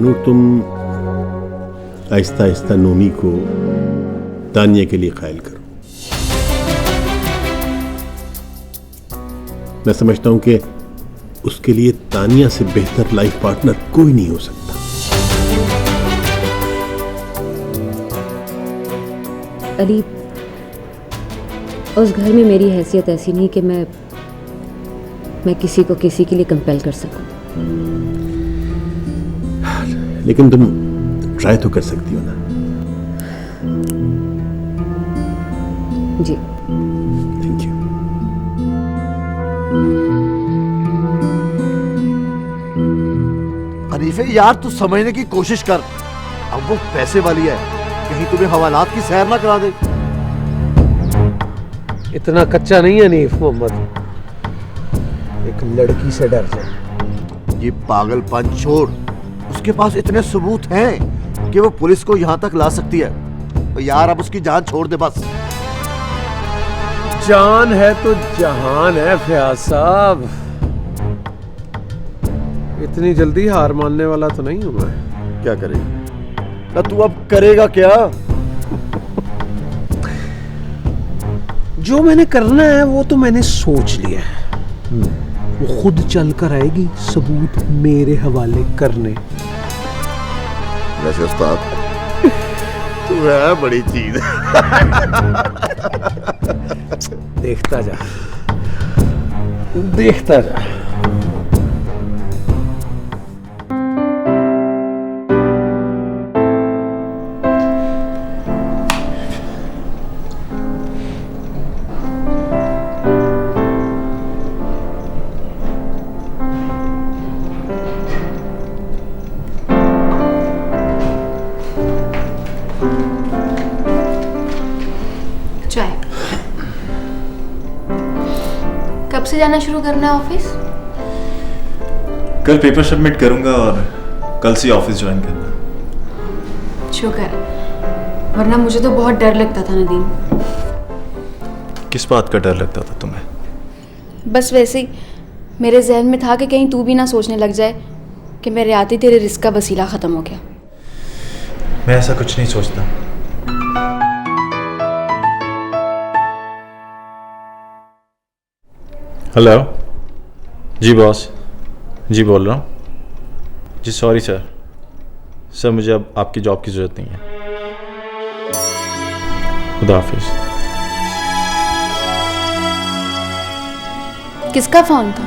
अनूर, तुम आहिस्ता आहिस्ता नोमी को तानिया के लिए कायल करो। मैं समझता हूं कि उसके लिए तानिया से बेहतर लाइफ पार्टनर कोई नहीं हो सकता। अली, उस घर में मेरी हैसियत ऐसी नहीं कि मैं किसी को किसी के लिए कंपेल कर सकूं। लेकिन तुम ट्राई तो कर सकती हो ना। जी थैंक यू। हनीफे यार, तू समझने की कोशिश कर। अब वो पैसे वाली है, कहीं तुम्हें हवालात की सैर ना करा दे। इतना कच्चा नहीं है हनीफ मोहम्मद, एक लड़की से डर जाए। ये पागलपन छोड़, उसके पास इतने सबूत हैं कि वो पुलिस को यहाँ तक ला सकती है। तो यार अब उसकी जान छोड़ दे बस। जान है तो जहान है फयाज साहब, इतनी जल्दी हार मानने वाला तो नहीं हूं मैं। क्या करेगा ना तू, अब करेगा क्या? जो मैंने करना है वो तो मैंने सोच लिया है, वो खुद चल कर आएगी सबूत मेरे हवाले करने। वैसे उस्ताद तू है बड़ी चीज। देखता जा, देखता जा। कब से जाना शुरू करना है ऑफिस? कल पेपर सबमिट करूंगा और कल से ऑफिस ज्वाइन करना। शुक्र, वरना मुझे तो बहुत डर लगता था नदीम। किस बात का डर लगता था तुम्हें? बस वैसे ही मेरे जहन में था कि कहीं तू भी ना सोचने लग जाए कि मेरे आते तेरे रिस्क का वसीला ख़त्म हो गया। मैं ऐसा कुछ नहीं सोचता। हेलो जी बॉस, जी बोल रहा हूँ जी। सॉरी सर, मुझे अब आपकी जॉब की ज़रूरत नहीं है। खुदा हाफिज़। किसका फ़ोन था?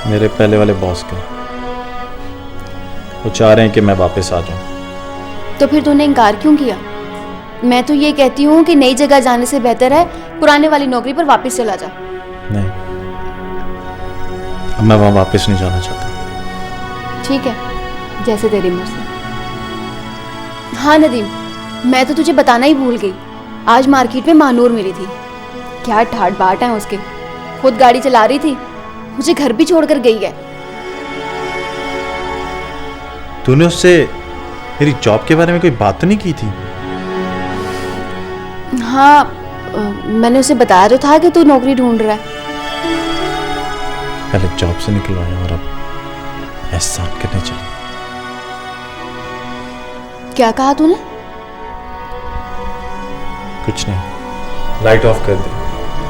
मेरे पहले वाले बॉस का। वो चाह रहे हैं कि मैं वापस आ जाऊँ। तो फिर तूने इनकार क्यों किया? मैं तो ये कहती हूँ कि नई जगह जाने से बेहतर है पुराने वाली नौकरी पर वापस चला जा। नहीं, अब मैं वहाँ वापस नहीं जाना चाहता। ठीक है, जैसे तेरी मर्जी। हाँ नदीम, मैं तो तुझे बताना ही भूल गई, आज मार्केट में मानूर मिली थी। क्या ठाट बाट है उसके, खुद गाड़ी चला रही थी, मुझे घर भी छोड़कर गई है। तूने उससे मेरी जॉब के बारे में कोई बात तो नहीं की थी? हाँ, मैंने उसे बताया तो था कि तू नौकरी ढूंढ रहा है। पहले जॉब से निकलवाया और अब एहसान करने चले। क्या कहा तूने? कुछ नहीं, लाइट ऑफ कर दे,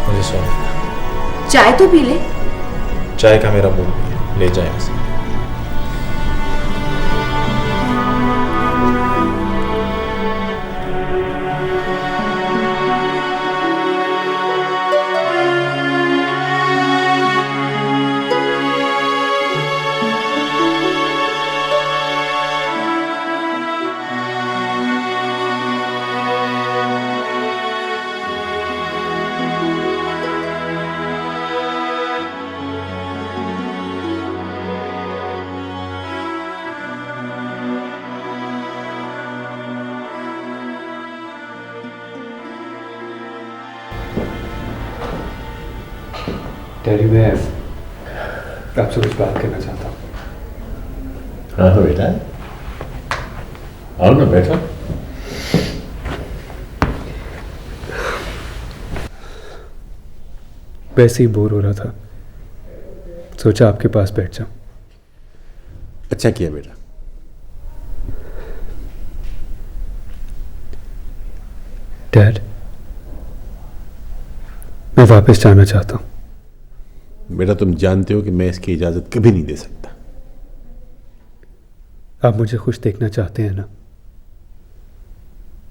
मुझे सोना। चाय तो पी ले। चाय का मेरा मूड, ले जाए उसे। डैडी, मैं आपसे कुछ बात करना चाहता हूँ। हाँ बेटा, आओ ना बैठो। वैसे ही बोर हो रहा था, सोचा आपके पास बैठ जाऊं। अच्छा किया बेटा। डैड, मैं वापस जाना चाहता हूं। बेटा तुम जानते हो कि मैं इसकी इजाजत कभी नहीं दे सकता। आप मुझे खुश देखना चाहते हैं ना,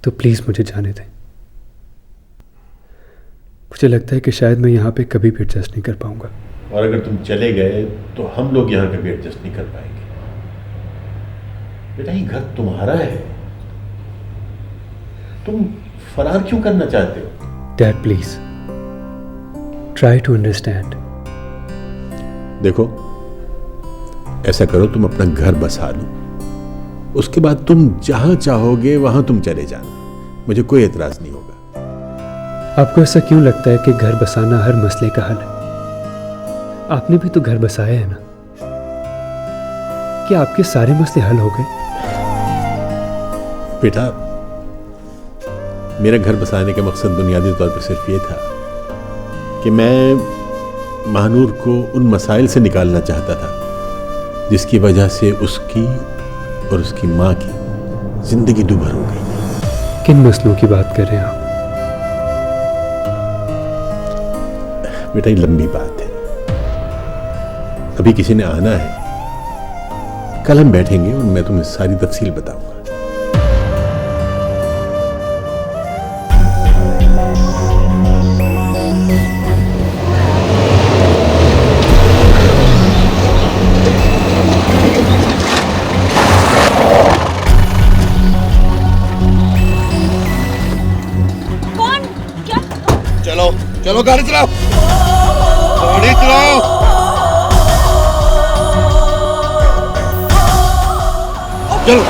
तो प्लीज मुझे जाने दें। मुझे लगता है कि शायद मैं यहां पे कभी भी एडजस्ट नहीं कर पाऊंगा। और अगर तुम चले गए तो हम लोग यहां कभी एडजस्ट नहीं कर पाएंगे। बेटा ये घर तुम्हारा है, तुम फरार क्यों करना चाहते हो? Dad please try to understand. देखो ऐसा करो, तुम अपना घर बसा लो, उसके बाद तुम जहां चाहोगे वहां तुम चले जाना, मुझे कोई एतराज नहीं होगा। आपको ऐसा क्यों लगता है कि घर बसाना हर मसले का हल है? आपने भी तो घर बसाया है ना। क्या आपके सारे मसले हल हो गए? बेटा मेरा घर बसाने का मकसद बुनियादी तौर पर सिर्फ ये था कि मैं महानूर को उन मसाइल से निकालना चाहता था जिसकी वजह से उसकी और उसकी माँ की जिंदगी दुभर हो गई। किन मसलों की बात कर रहे हैं आप? बेटा ये लंबी बात है, अभी किसी ने आना है, कल हम बैठेंगे और मैं तुम्हें सारी तफसील बताऊंगा। चलो गाड़ी चलाओ, गाड़ी चलाओ। चलो।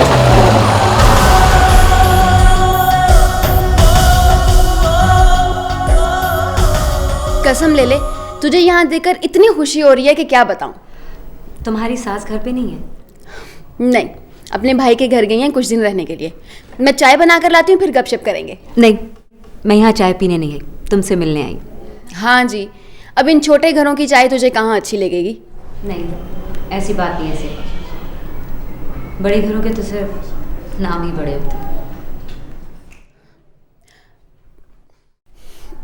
कसम ले ले, तुझे यहाँ देखकर इतनी खुशी हो रही है कि क्या बताऊं। तुम्हारी सास घर पे नहीं है? नहीं, अपने भाई के घर गई हैं कुछ दिन रहने के लिए। मैं चाय बना कर लाती हूँ, फिर गपशप करेंगे। नहीं, मैं यहाँ चाय पीने नहीं आई, तुमसे मिलने आई। हाँ जी, अब इन छोटे घरों की चाय तुझे कहाँ अच्छी लगेगी? नहीं, ऐसी बात नहीं है सिर्फ। बड़े घरों के तो सिर्फ नाम ही बड़े होते हैं।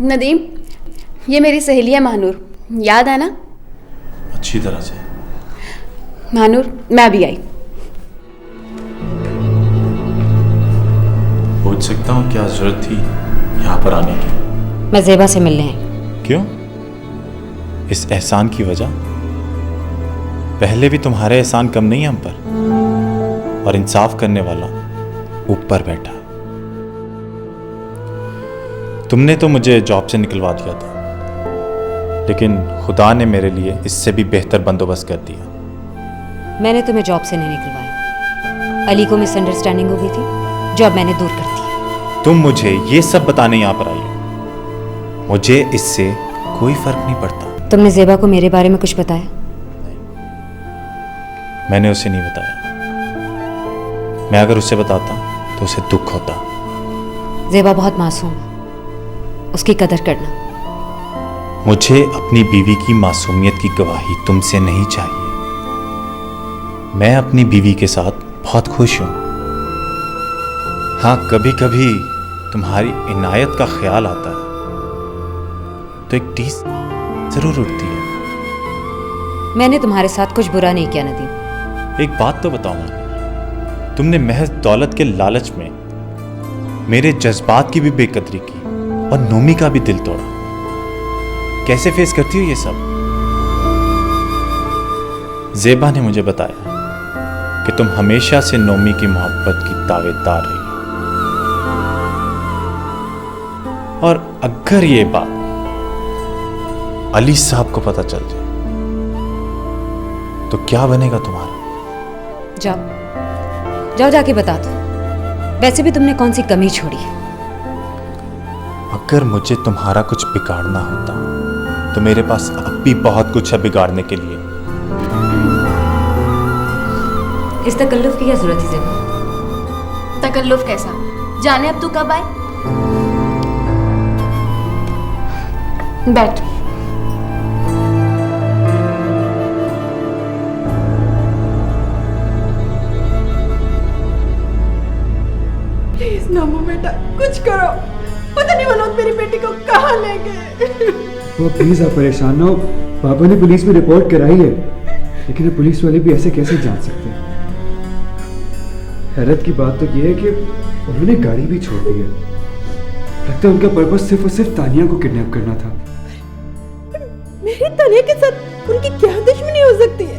नदीम, ये मेरी सहेली है महानूर, याद है ना? अच्छी तरह से। महानूर, मैं भी आई। पूछ सकता हूँ क्या जरूरत थी यहाँ पर आने की? मैं ज़ेबा से मिलने आई। क्यों? इस एहसान की वजह? पहले भी तुम्हारे एहसान कम नहीं है हम पर, और इंसाफ करने वाला ऊपर बैठा। तुमने तो मुझे जॉब से निकलवा दिया था, लेकिन खुदा ने मेरे लिए इससे भी बेहतर बंदोबस्त कर दिया। मैंने तुम्हें जॉब से नहीं निकलवाया, अली को मिसअंडरस्टैंडिंग हो गई थी, जॉब मैंने दूर कर दी। तुम मुझे ये सब बताने यहाँ पर आई हो, मुझे इससे कोई फर्क नहीं पड़ता। तुमने ज़ेबा को मेरे बारे में कुछ बताया? मैंने उसे नहीं बताया। मैं अगर उसे बताता तो उसे दुख होता। ज़ेबा बहुत मासूम है, उसकी कदर करना। मुझे अपनी बीवी की मासूमियत की गवाही तुमसे नहीं चाहिए। मैं अपनी बीवी के साथ बहुत खुश हूं। हाँ, कभी कभी तुम्हारी इनायत का ख्याल आता है तो एक टीस जरूर उठती है। मैंने तुम्हारे साथ कुछ बुरा नहीं किया नदीम। एक बात तो बताओ, तुमने महज दौलत के लालच में मेरे जज्बात की भी बेकदरी की और नोमी का भी दिल तोड़ा। कैसे फेस करती हो ये सब? ज़ेबा ने मुझे बताया कि तुम हमेशा से नोमी की मोहब्बत की दावेदार रही, और अगर ये बात अली साहब को पता चल जाए तो क्या बनेगा तुम्हारा? जाओ जाओ, जाके बता दो। वैसे भी तुमने कौन सी कमी छोड़ी है? अगर मुझे तुम्हारा कुछ बिगाड़ना होता तो मेरे पास अब भी बहुत कुछ है बिगाड़ने के लिए। इस तकल्लुफ की क्या जरूरत है ज़ेबा? तकल्लुफ कैसा? जाने अब तू कब आए? बैठ। नमो बेटा, कुछ करो। पता नहीं वो लोग मेरी बेटी को कहाँ ले गए। वो प्लीज आप परेशान ना हो, पापा ने पुलिस में रिपोर्ट कराई है, लेकिन अब पुलिस वाले भी ऐसे कैसे जान सकते हैं। हैरत की बात तो ये है कि उन्होंने गाड़ी भी छोड़ दी है। लगता है उनका पर्पस सिर्फ और सिर्फ तानिया को किडनैप करना था। मेरी तानिया के साथ उनकी क्या दुश्मनी हो सकती है?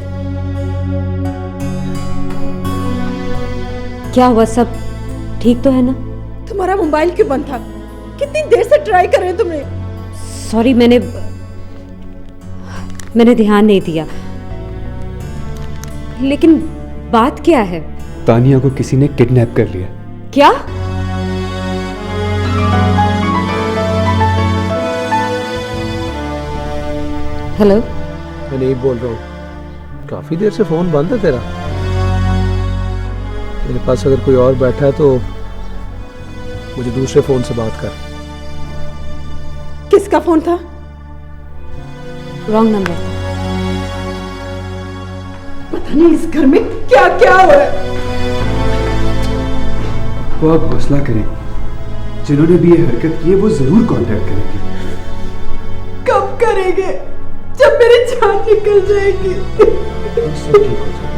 क्या हुआ, सब ठीक तो है ना? तुम्हारा मोबाइल क्यों बंद था? कितनी देर से ट्राई कर रहे हो तुमने? सॉरी, मैंने ध्यान नहीं दिया। लेकिन बात क्या है? तानिया को किसी ने किडनैप कर लिया। क्या? हेलो, मैं नहीं बोल रहा हूँ, काफी देर से फोन बंद है तेरा। मेरे पास अगर कोई और बैठा है तो मुझे दूसरे फोन से बात कर। किसका फोन था? Wrong number. पता नहीं इस घर में क्या क्या हो रहा है। वो आप हौसला करें, जिन्होंने भी ये हरकत की है वो जरूर कांटेक्ट करेंगे। कब करेंगे? जब मेरी जान निकल जाएगी। सब ठीक हो जाएगा।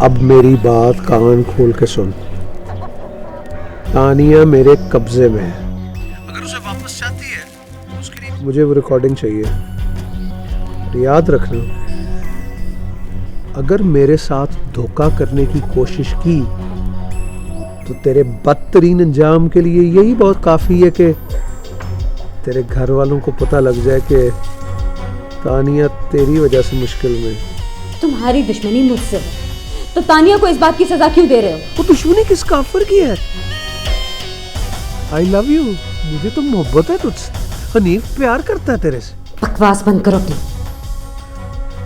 अब मेरी बात कान खोल के सुन। तानिया मेरे कब्जे में है। अगर उसे वापस चाहती है तो उसके लिए मुझे वो रिकॉर्डिंग चाहिए। और याद रखना, अगर मेरे साथ धोखा करने की कोशिश की तो तेरे बदतरीन अंजाम के लिए यही बहुत काफी है कि तेरे घर वालों को पता लग जाए कि तानिया तेरी वजह से मुश्किल में। तुम्हारी दुश्मनी मुझसे है, तो तानिया को इस बात की सजा क्यों दे रहे हो? वो दुश्मनी किस काफिर की है? आई लव यू, मुझे तो मोहब्बत है तुझसे। हनीफ प्यार करता है तेरे से। बकवास बंद करो अपनी।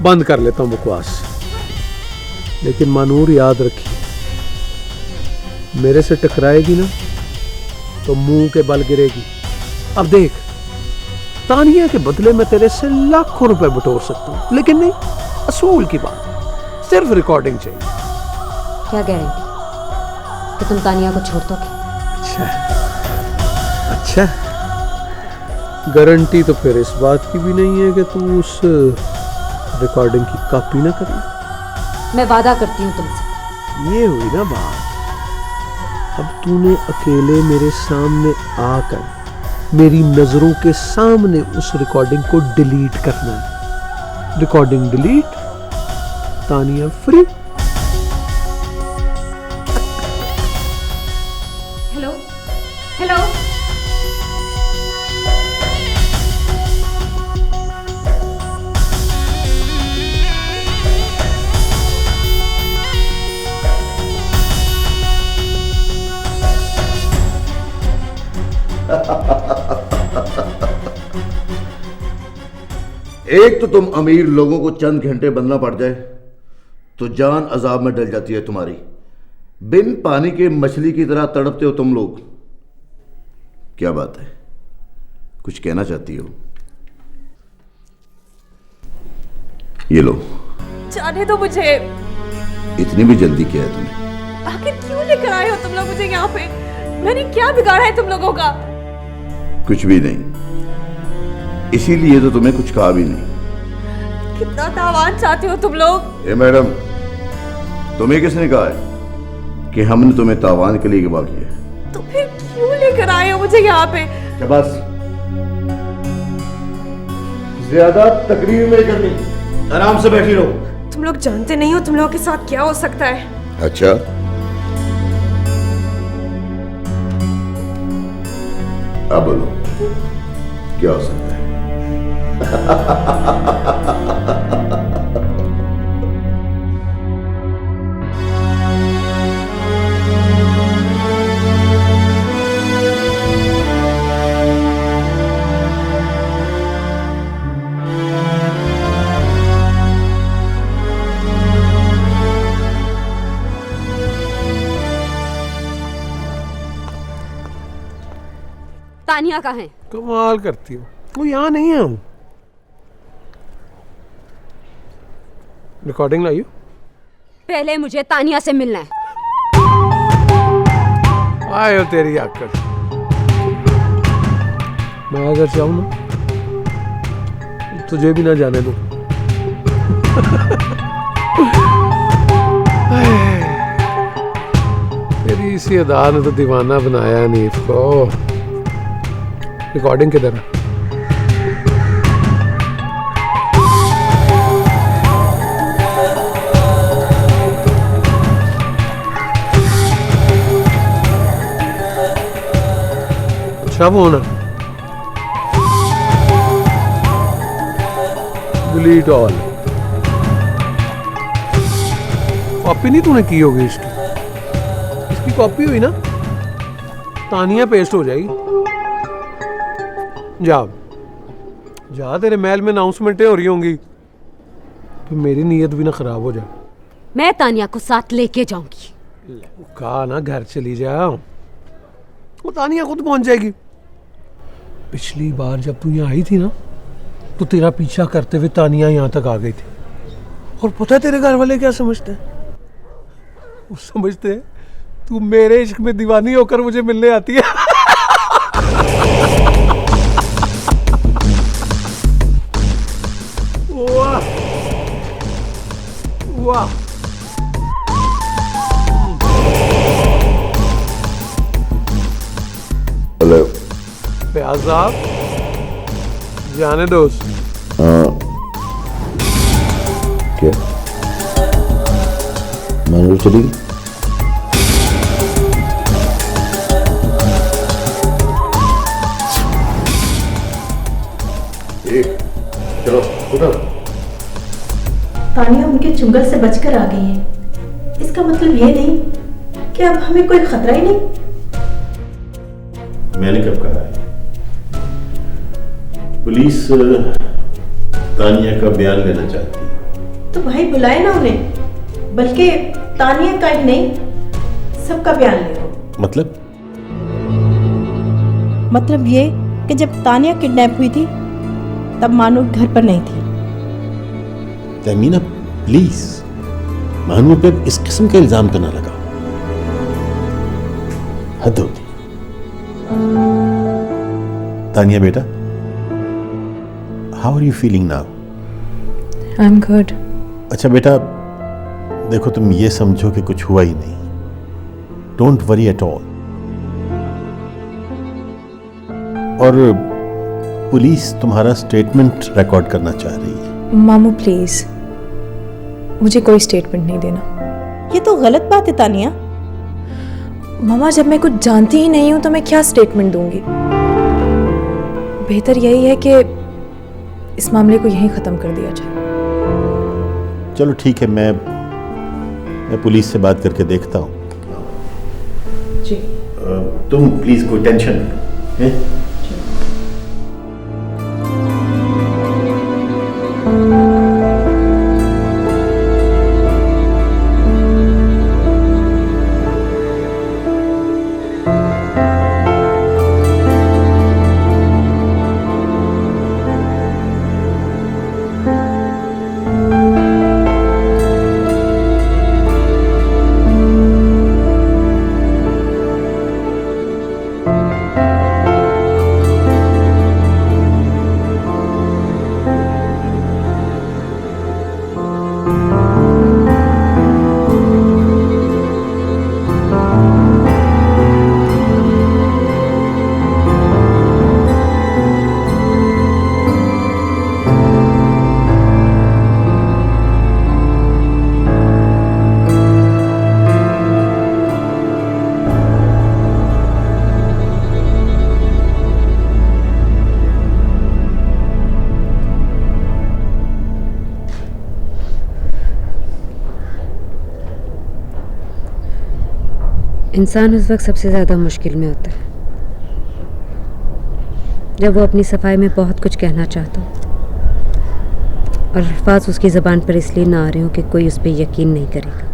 बंद कर लेता हूँ बकवास, लेकिन मानूर याद रखी, मेरे से टकराएगी ना तो मुंह के बल गिरेगी। अब देख, तानिया के बदले में तेरे से लाखों रुपए बटोर सकता हूँ, लेकिन नहीं, असूल की बात, सिर्फ रिकॉर्डिंग चाहिए। क्या गारंटी कि तुम तानिया को छोड़ दोगे? अच्छा, गारंटी तो फिर इस बात की भी नहीं है कि तू उस रिकॉर्डिंग की कॉपी ना करना। मैं वादा करती हूँ तुमसे। ये हुई ना बात। अब तूने अकेले मेरे सामने आकर मेरी नजरों के सामने उस रिकॉर्डिंग को डिलीट करना है। Recording delete, Tania free. Hello hello, एक तो तुम अमीर लोगों को चंद घंटे बनना पड़ जाए तो जान अजाब में डल जाती है तुम्हारी। बिन पानी के मछली की तरह तड़पते हो तुम लोग। क्या बात है, कुछ कहना चाहती हो? ये लो। जाने दो मुझे। इतनी भी जल्दी क्या है तुम्हें? आखिर क्यों लेकर आए हो तुम लोग मुझे यहाँ पे? मैंने क्या बिगाड़ा है तुम लोगों का? कुछ भी नहीं, इसीलिए तो तुम्हें कुछ कहा भी नहीं। कितना तावान चाहते हो तुम लोग? ए मैडम, तुम्हें किसने कहा है कि हमने तुम्हें तावान के लिए गिवा किया? तो फिर क्यों लेकर आए हो मुझे यहाँ पे? बस ज्यादा तकरीर नहीं करनी, आराम से बैठी रहो। तुम लोग जानते नहीं हो तुम लोगों के साथ क्या हो सकता है। अच्छा, अब बोलो क्या हो सकता है? तानिया कहाँ है? कमाल करती हो, वो यहाँ नहीं है। रिकॉर्डिंग लाई हो? पहले मुझे तानिया से मिलना है। आए हो तेरी आकर। मैं अगर चाहूँ ना तुझे भी ना जाने दूं। तेरी इसी अदा ने तो दीवाना बनाया नीफ को। रिकॉर्डिंग किधर है? अच्छा वो ना डिलीट ऑल। कॉपी नहीं तूने की होगी इसकी कॉपी हुई ना तानिया पेस्ट हो जाएगी। जा जा, तेरे महल में अनाउंसमेंटें हो रही होंगी, फिर मेरी नीयत भी ना खराब हो जाए। मैं तानिया को साथ लेके जाऊंगी। कहा ना घर चली जा, वो तानिया खुद पहुंच जाएगी। पिछली बार जब तू यहाँ आई थी ना तो तेरा पीछा करते हुए तानिया यहाँ तक आ गई थी। और पता है तेरे घर वाले क्या समझते हैं? वो समझते हैं तू मेरे इश्क में दीवानी होकर मुझे मिलने आती है। वाह वाह। हेलो फयाज साहब, जाने दोस्त। हाँ क्या मानूर चली गई? चलो उठो। तानिया उनके चुंगल से बचकर आ गई है। इसका मतलब ये नहीं कि अब हमें कोई खतरा ही नहीं। मैंने कब कहा है? पुलिस तानिया का बयान लेना चाहती है। तो भाई बुलाए ना उन्हें, बल्कि तानिया का ही नहीं सबका बयान ले लो। मतलब ये कि जब तानिया किडनैप हुई थी तब मानूर घर पर नहीं थी। तमीना प्लीज मानूर पे इस किस्म का इल्जाम तो ना लगाओ, हद होगी। तानिया बेटा, how are you feeling now? I am good. अच्छा बेटा देखो, तुम ये समझो कि कुछ हुआ ही नहीं। Don't worry at all. और पुलिस तुम्हारा स्टेटमेंट रिकॉर्ड करना चाह रही है। मामू प्लीज मुझे कोई स्टेटमेंट नहीं देना। ये तो गलत बात है तानिया। मामा जब मैं कुछ जानती ही नहीं हूं तो मैं क्या स्टेटमेंट दूंगी? बेहतर यही है कि इस मामले को यहीं खत्म कर दिया जाए। चलो ठीक है, मैं पुलिस से बात करके देखता हूँ। जी। तुम प्लीज कोई टेंशन नहीं है? इंसान उस वक्त सबसे ज़्यादा मुश्किल में होता है जब वो अपनी सफाई में बहुत कुछ कहना चाहता हो और अल्फाज उसकी ज़बान पर इसलिए ना आ रहे हो कि कोई उस पर यकीन नहीं करेगा।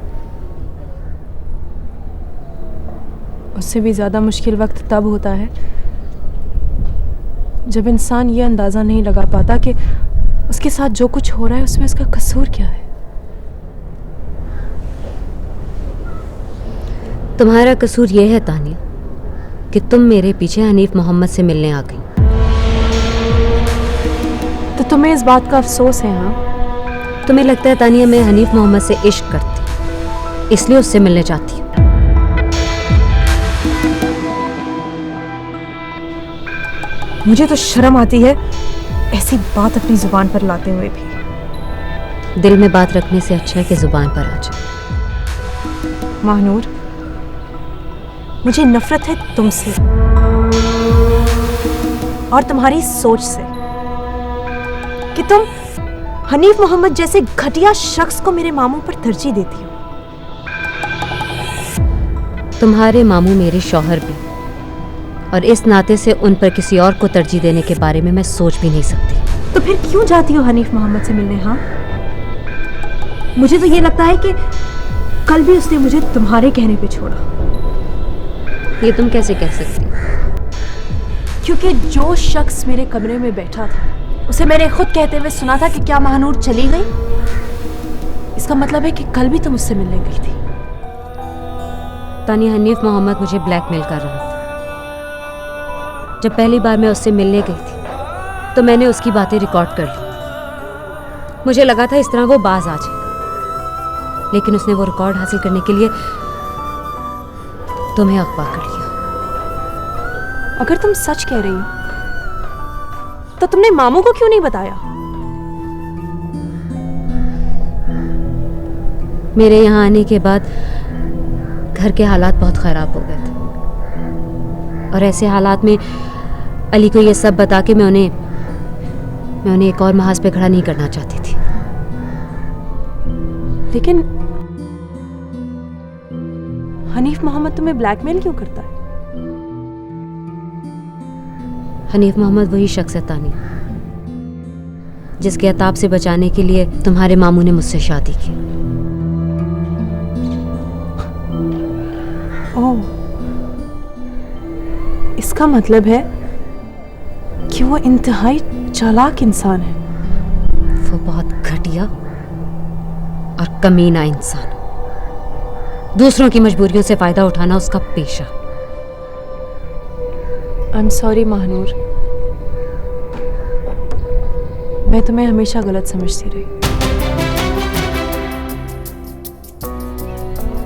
उससे भी ज़्यादा मुश्किल वक्त तब होता है जब इंसान ये अंदाज़ा नहीं लगा पाता कि उसके साथ जो कुछ हो रहा है उसमें उसका कसूर क्या है। तुम्हारा कसूर यह है तानिया कि तुम मेरे पीछे हनीफ मोहम्मद से मिलने आ गई। तो तुम्हें इस बात का अफसोस है? हाँ, तुम्हें लगता है तानिया मैं हनीफ मोहम्मद से इश्क करती, इसलिए उससे मिलने चाहती हूँ। मुझे तो शर्म आती है ऐसी बात अपनी जुबान पर लाते हुए भी। दिल में बात रखने से अच्छा है कि जुबान पर आ जाए। महानूर, मुझे नफरत है तुमसे और तुम्हारी सोच से कि तुम हनीफ मोहम्मद जैसे घटिया शख्स को मेरे मामू पर तरजीह देती हो। तुम्हारे मामू मेरे शौहर भी, और इस नाते से उन पर किसी और को तरजीह देने के बारे में मैं सोच भी नहीं सकती। तो फिर क्यों जाती हो हनीफ मोहम्मद से मिलने? हाँ, मुझे तो ये लगता है कि कल भी उसने मुझे तुम्हारे कहने पे छोड़ा। ये तुम कैसे कह सकती? क्योंकि जो शख्स मेरे कमरे में बैठा था उसे मैंने खुद कहते हुए सुना था कि क्या महानूर चली गई। इसका मतलब है कि कल भी तुम उससे मिलने गई थी। तानिया, हनीफ मोहम्मद मुझे ब्लैकमेल कर रहा था। जब पहली बार मैं उससे मिलने गई थी तो मैंने उसकी बातें रिकॉर्ड कर ली। मुझे लगा था इस तरह वो बाज आ जाएगा, लेकिन उसने वो रिकॉर्ड हासिल करने के लिए तुम्हें अगवा कर लिया। अगर तुम सच कह रही हो तो तुमने मामू को क्यों नहीं बताया? मेरे यहाँ आने के बाद घर के हालात बहुत ख़राब हो गए थे, और ऐसे हालात में अली को ये सब बता के मैं उन्हें एक और महाज पे खड़ा नहीं करना चाहती थी। लेकिन हनीफ मोहम्मद तुम्हें ब्लैकमेल क्यों करता है? हनीफ मोहम्मद वही शख्स है तानिया, जिसके अताब से बचाने के लिए तुम्हारे मामू ने मुझसे शादी की। ओह, इसका मतलब है कि वो इंतहाई चालाक इंसान है। वो बहुत घटिया और कमीना इंसान। दूसरों की मजबूरियों से फायदा उठाना उसका पेशा। आई एम सॉरी महानूर, मैं तुम्हें हमेशा गलत समझती रही।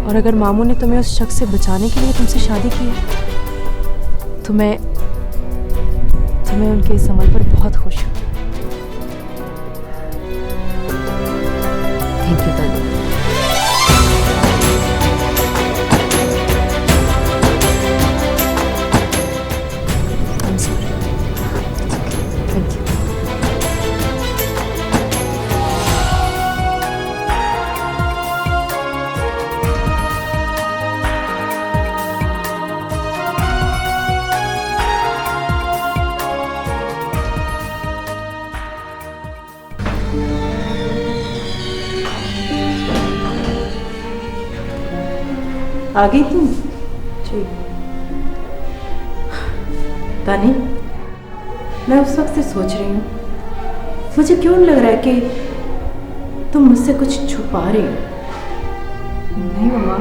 और अगर मामू ने तुम्हें उस शख्स से बचाने के लिए तुमसे शादी की है तो मैं उनके इस अमल पर बहुत खुश हूँ। Thank you Tania. I am sorry. Thank you. आ गई तुम? जी तानी, मैं उस वक्त से सोच रही हूँ, मुझे क्यों लग रहा है कि तुम मुझसे कुछ छुपा रही हो। नहीं मम्मा,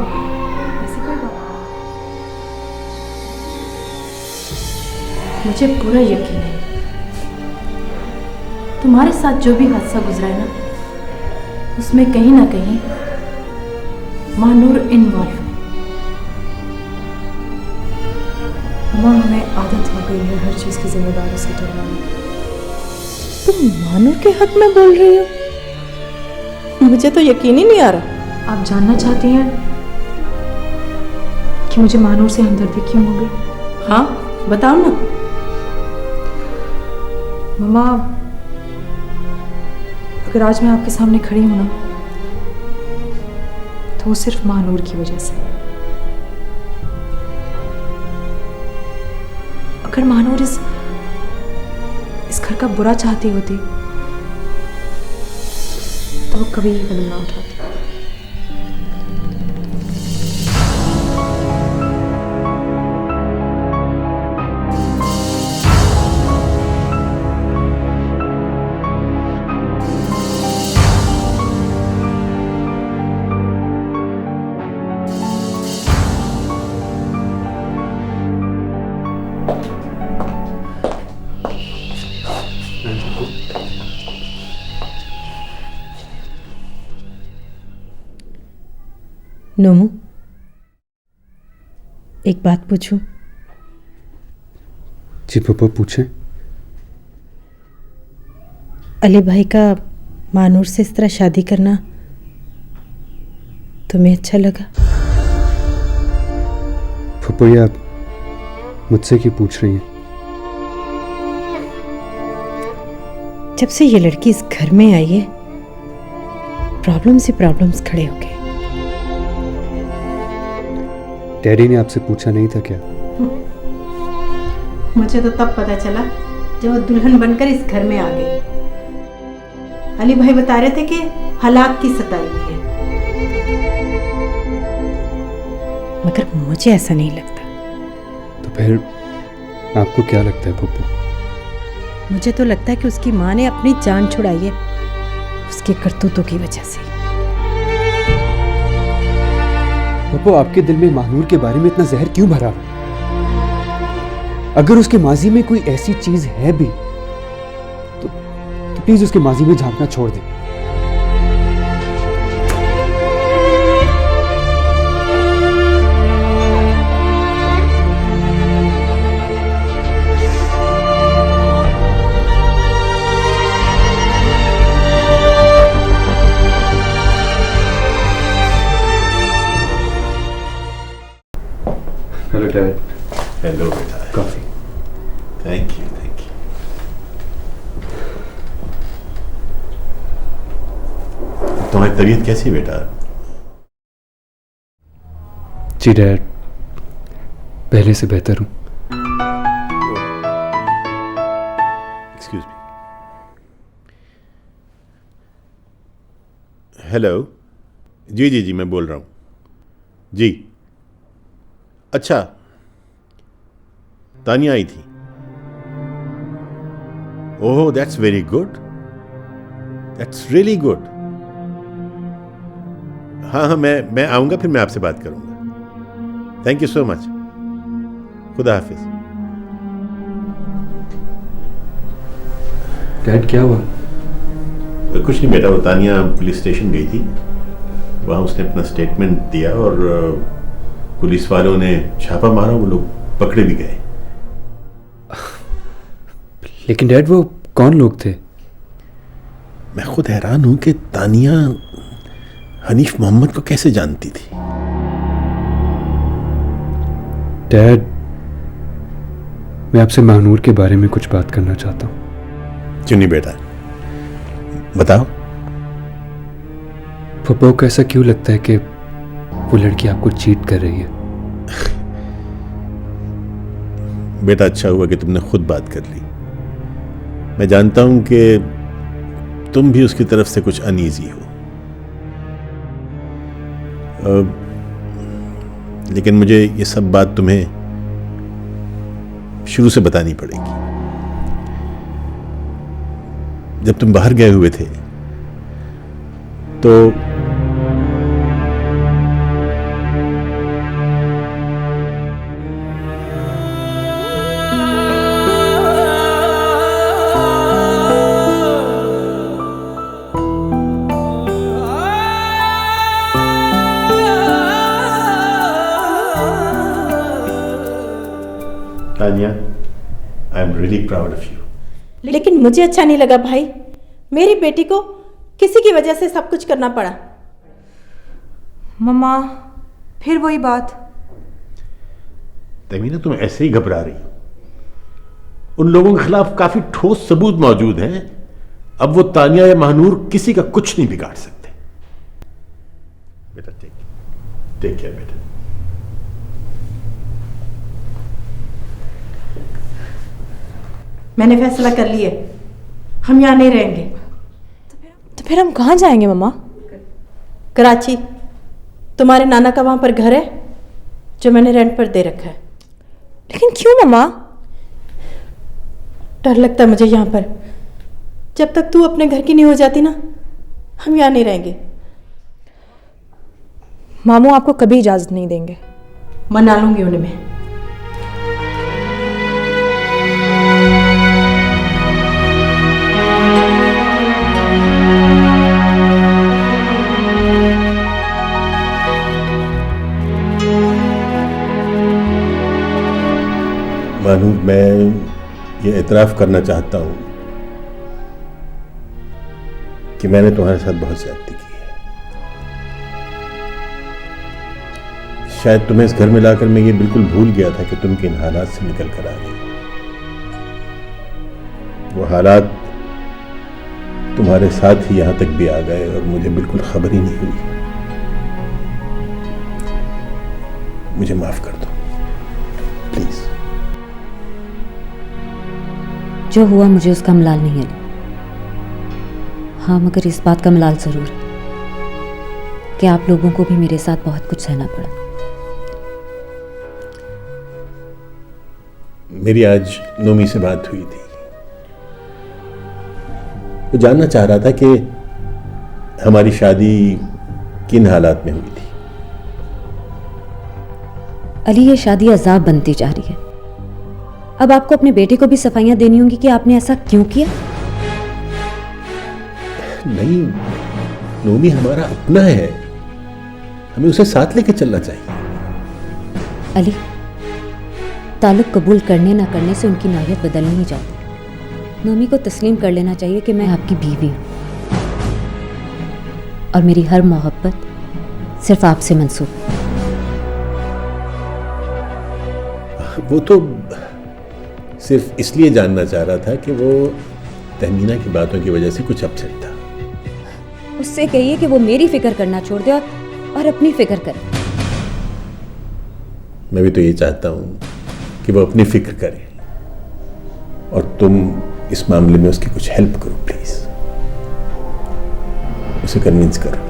ऐसी कोई बात। मुझे पूरा यकीन है तुम्हारे साथ जो भी हादसा गुजरा है ना, उसमें कहीं ना कहीं महानूर इन्वॉल्व है। मम्मा, हमें आदत हो गई है हर चीज़ की जिम्मेदारी से टलवाने। तुम महानूर के हक में बोल रही हो? मुझे तो यकीन ही नहीं आ रहा। आप जानना चाहती हैं कि मुझे महानूर से हमदर्दी क्यों हो गई? हाँ बताओ ना। मम्मा, अगर आज मैं आपके सामने खड़ी हूं ना तो वो सिर्फ महानूर की वजह से। अगर महानूर इस घर का बुरा चाहती होती तो वो कभी ये कदम ना उठाती। नोमू, एक बात पूछूं? जी पापा पूछें। अली भाई का मानूर से इस तरह शादी करना तुम्हें अच्छा लगा? पापा ये आप मुझसे क्यों पूछ रही हैं? जब से ये लड़की इस घर में आई है, प्रॉब्लम्स ही प्रॉब्लम्स खड़े हो गए। डैडी ने आपसे पूछा नहीं था क्या? मुझे तो तब पता चला जब वो दुल्हन बनकर इस घर में आ गई। अली भाई बता रहे थे कि हलाक की सताई हुई है, मगर मुझे ऐसा नहीं लगता। तो फिर आपको क्या लगता है पप्पू? मुझे तो लगता है कि उसकी माँ ने अपनी जान छुड़ाई है उसके करतूतों की वजह से। पप्पू, आपके दिल में महानूर के बारे में इतना जहर क्यों भरा? अगर उसके माजी में कोई ऐसी चीज है भी तो प्लीज उसके माजी में झांकना छोड़ दें। Hello dad. हेलो बेटा। Coffee. Thank you, thank you. तुम्हारी तबीयत कैसी है बेटा? जी डैड, पहले से बेहतर हूँ। Excuse me. हेलो। जी जी जी, मैं बोल रहा हूँ जी। अच्छा, तानिया आई थी? Oh, that's very good, that's really good. हाँ हाँ, मैं आऊँगा, फिर मैं आपसे बात करूँगा। Thank you so much. खुदा हाफिज। डैड क्या हुआ? कुछ नहीं बेटा, वो तानिया पुलिस स्टेशन गई थी, वहाँ उसने अपना स्टेटमेंट दिया और पुलिस वालों ने छापा मारा, वो लोग पकड़े भी गए। लेकिन डैड वो कौन लोग थे? मैं खुद हैरान हूं कि तानिया हनीफ मोहम्मद को कैसे जानती थी। डैड, मैं आपसे महानूर के बारे में कुछ बात करना चाहता हूँ। चुनी बेटा, बताओ। पप्पा को ऐसा क्यों लगता है कि वो लड़की आपको चीट कर रही है? बेटा, अच्छा हुआ कि तुमने खुद बात कर ली। मैं जानता हूं कि तुम भी उसकी तरफ से कुछ अनईजी हो, लेकिन मुझे ये सब बात तुम्हें शुरू से बतानी पड़ेगी। जब तुम बाहर गए हुए थे तो Tania, I am really proud of you. लेकिन मुझे अच्छा नहीं लगा भाई, मेरी बेटी को किसी की वजह से सब कुछ करना पड़ा। मम्मा, फिर वही बात। तमीना, तुम ऐसे ही घबरा रही हो। उन लोगों के खिलाफ काफी ठोस सबूत मौजूद हैं। अब वो तानिया या महानूर किसी का कुछ नहीं बिगाड़ सकते। बेटा टेक केयर बेटा। मैंने फैसला कर लिया, हम यहाँ नहीं रहेंगे। तो फिर हम कहाँ जाएंगे मम्मा? कराची। तुम्हारे नाना का वहाँ पर घर है जो मैंने रेंट पर दे रखा है। लेकिन क्यों मम्मा? डर लगता है मुझे यहाँ पर। जब तक तू अपने घर की नहीं हो जाती ना, हम यहाँ नहीं रहेंगे। मामू आपको कभी इजाज़त नहीं देंगे। मना लूंगी उन्हें मैं। महानूर, मैं ये एतराफ़ करना चाहता हूँ कि मैंने तुम्हारे साथ बहुत ज़्यादती की है। शायद तुम्हें इस घर में लाकर मैं ये बिल्कुल भूल गया था कि तुम किन हालात से निकल कर आ रही हो। वो हालात तुम्हारे साथ ही यहां तक भी आ गए और मुझे बिल्कुल खबर ही नहीं हुई। मुझे माफ कर दो प्लीज। जो हुआ मुझे उसका मलाल नहीं है। हाँ, मगर इस बात का मलाल जरूर है कि आप लोगों को भी मेरे साथ बहुत कुछ सहना पड़ा। मेरी आज नोमी से बात हुई थी। वो जानना चाह रहा था कि हमारी शादी किन हालात में हुई थी। अली, ये शादी अजाब बनती जा रही है। अब आपको अपने बेटे को भी सफाइयां देनी होंगी कि आपने ऐसा क्यों किया। नहीं, नोमी हमारा अपना है, हमें उसे साथ लेके चलना चाहिए। अली, ताल्लुक कबूल करने ना करने से उनकी नौयत बदल नहीं जाती। नोमी को तस्लीम कर लेना चाहिए कि मैं आपकी बीवी हूं और मेरी हर मोहब्बत सिर्फ आपसे मंसूब है। वो तो सिर्फ इसलिए जानना चाह रहा था कि वो तहमीना की बातों की वजह से कुछ अपसेट था। उससे कहिए कि वो मेरी फिक्र करना छोड़ दे और अपनी फिक्र करे। मैं भी तो ये चाहता हूं कि वो अपनी फिक्र करे और तुम इस मामले में उसकी कुछ हेल्प करो प्लीज। उसे कन्विंस करो।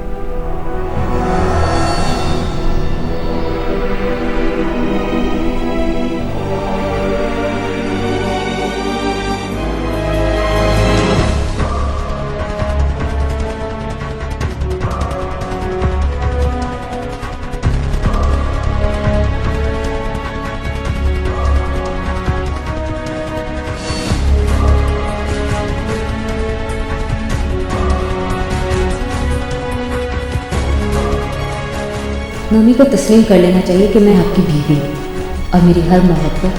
नोमी को तस्लीम कर लेना चाहिए कि मैं आपकी बीवी हूँ और मेरी हर मोहब्बत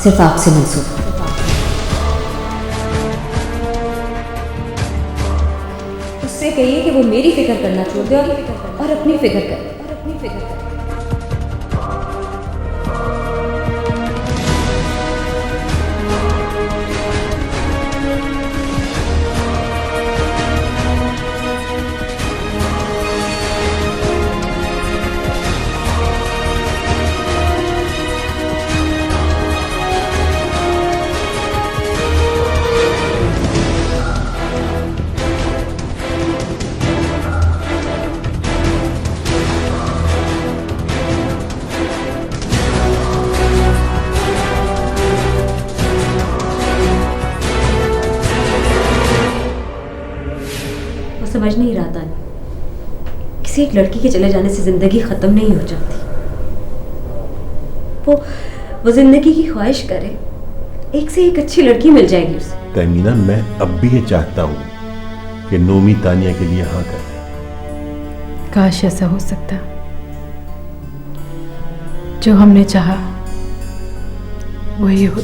सिर्फ आपसे मंसूब है। उससे कहिए कि वो मेरी फिक्र करना छोड़ दे और अपनी फिक्र करे। समझ नहीं रहा था, किसी एक लड़की के चले जाने से जिंदगी खत्म नहीं हो जाती। वो जिंदगी की ख्वाहिश करे, एक से एक अच्छी लड़की मिल जाएगी उसे। तहमीना, मैं अब भी ये चाहता हूँ कि नोमी तानिया के लिए हाँ करे। काश ऐसा हो सकता। जो हमने चाहा वही होता।